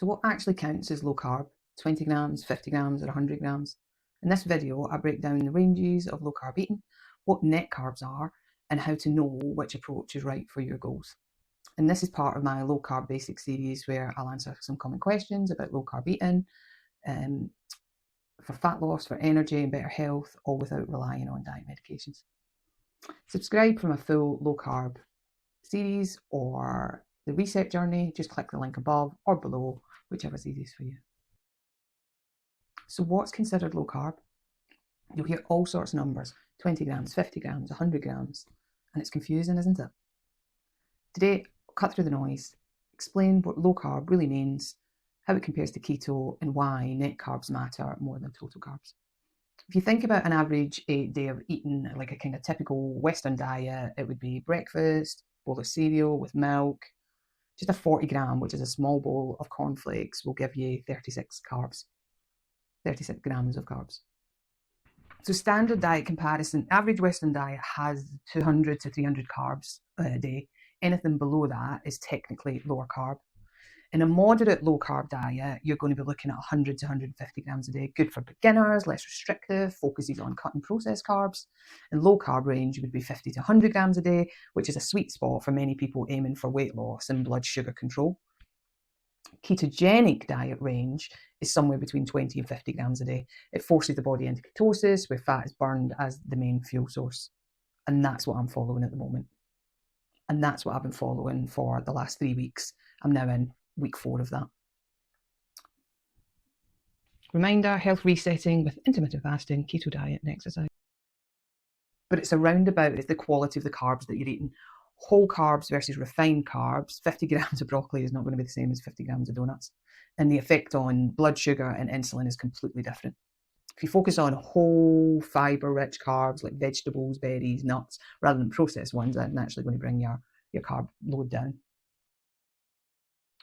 So what actually counts as low carb? 20 grams, 50 grams, or 100 grams? In this video, I break down the ranges of low carb eating, what net carbs are, and how to know which approach is right for your goals. And this is part of my Low-Carb Basics series where I'll answer some common questions about low carb eating, for fat loss, for energy and better health, all without relying on diet medications. Subscribe for my full low carb series or the reset journey. Just click the link above or below, whichever is easiest for you. So what's considered low carb? You'll hear all sorts of numbers, 20 grams, 50 grams, 100 grams, and it's confusing, isn't it? Today, I'll cut through the noise, explain what low carb really means, how it compares to keto, and why net carbs matter more than total carbs. If you think about an average day of eating, like a kind of typical Western diet, it would be breakfast, bowl of cereal with milk. Just a 40 gram, which is a small bowl of cornflakes, will give you 36 carbs, 36 grams of carbs. So standard diet comparison, average Western diet has 200 to 300 carbs a day. Anything below that is technically lower carb. In a moderate low carb diet, you're going to be looking at 100 to 150 grams a day. Good for beginners, less restrictive, focuses on cutting processed carbs. In low carb range would be 50 to 100 grams a day, which is a sweet spot for many people aiming for weight loss and blood sugar control. Ketogenic diet range is somewhere between 20 and 50 grams a day. It forces the body into ketosis, where fat is burned as the main fuel source. And that's what I'm following at the moment. And that's what I've been following for the last 3 weeks. I'm now in week 4 of that. Reminder, health resetting with intermittent fasting, keto diet and exercise. But it's around about is the quality of the carbs that you're eating. Whole carbs versus refined carbs, 50 grams of broccoli is not going to be the same as 50 grams of donuts. And the effect on blood sugar and insulin is completely different. If you focus on whole fiber-rich carbs like vegetables, berries, nuts, rather than processed ones, that's naturally going to bring your carb load down.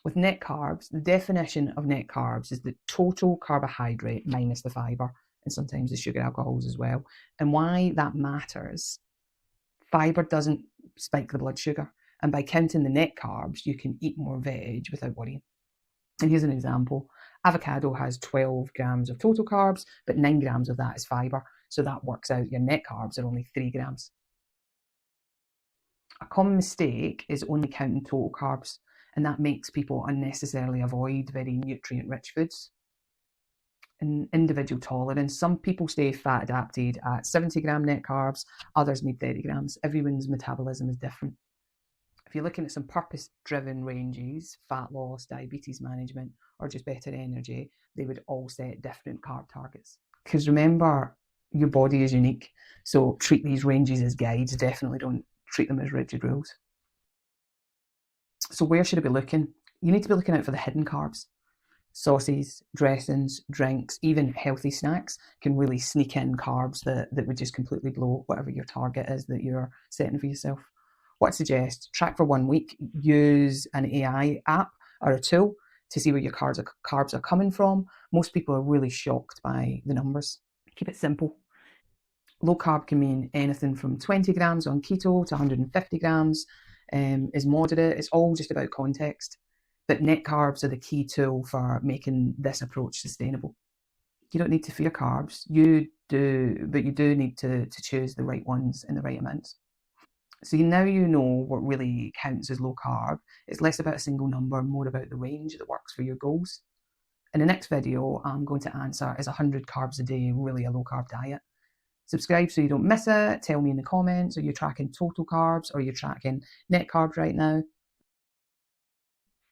With net carbs, the definition of net carbs is the total carbohydrate minus the fiber, and sometimes the sugar alcohols as well. And why that matters, fiber doesn't spike the blood sugar. And by counting the net carbs, you can eat more veg without worrying. And here's an example. Avocado has 12 grams of total carbs, but 9 grams of that is fiber. So that works out your net carbs are only 3 grams. A common mistake is only counting total carbs, and that makes people unnecessarily avoid very nutrient-rich foods. And individual tolerance, some people stay fat adapted at 70 gram net carbs, others need 30 grams. Everyone's metabolism is different. If you're looking at some purpose-driven ranges, fat loss, diabetes management, or just better energy, they would all set different carb targets. Because remember, your body is unique, so treat these ranges as guides, definitely don't treat them as rigid rules. So where should I be looking? You need to be looking out for the hidden carbs. Sauces, dressings, drinks, even healthy snacks can really sneak in carbs that would just completely blow whatever your target is that you're setting for yourself. What I suggest, track for 1 week, use an AI app or a tool to see where your carbs are coming from. Most people are really shocked by the numbers. Keep it simple. Low carb can mean anything from 20 grams on keto to 150 grams. Is moderate. It's all just about context. But net carbs are the key tool for making this approach sustainable. You don't need to fear carbs. You do, but you do need to choose the right ones in the right amounts. So now you know what really counts as low carb. It's less about a single number, more about the range that works for your goals. In the next video, I'm going to answer, is 100 carbs a day really a low carb diet? Subscribe so you don't miss it. Tell me in the comments, are you tracking total carbs or are you tracking net carbs right now?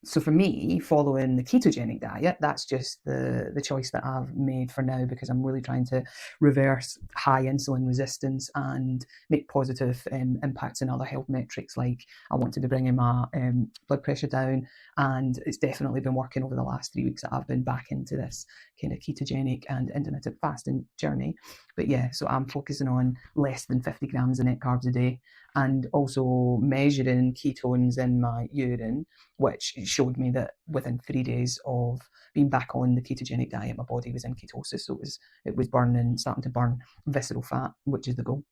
So for me, following the ketogenic diet, that's just the choice that I've made for now, because I'm really trying to reverse high insulin resistance and make positive impacts in other health metrics. Like I wanted to bring in my blood pressure down, and it's definitely been working over the last 3 weeks that I've been back into this kind of ketogenic and intermittent fasting journey. But yeah, so I'm focusing on less than 50 grams of net carbs a day, and also measuring ketones in my urine, which showed me that within 3 days of being back on the ketogenic diet, my body was in ketosis. So it was starting to burn visceral fat, which is the goal.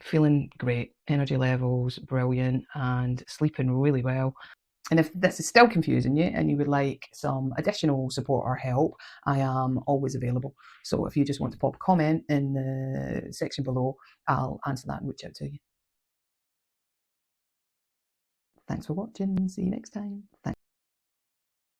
feeling great, energy levels brilliant, and sleeping really well. And if this is still confusing you and you would like some additional support or help, I am always available. So if you just want to pop a comment in the section below, I'll answer that and reach out to you. Thanks for watching. See you next time. Thanks.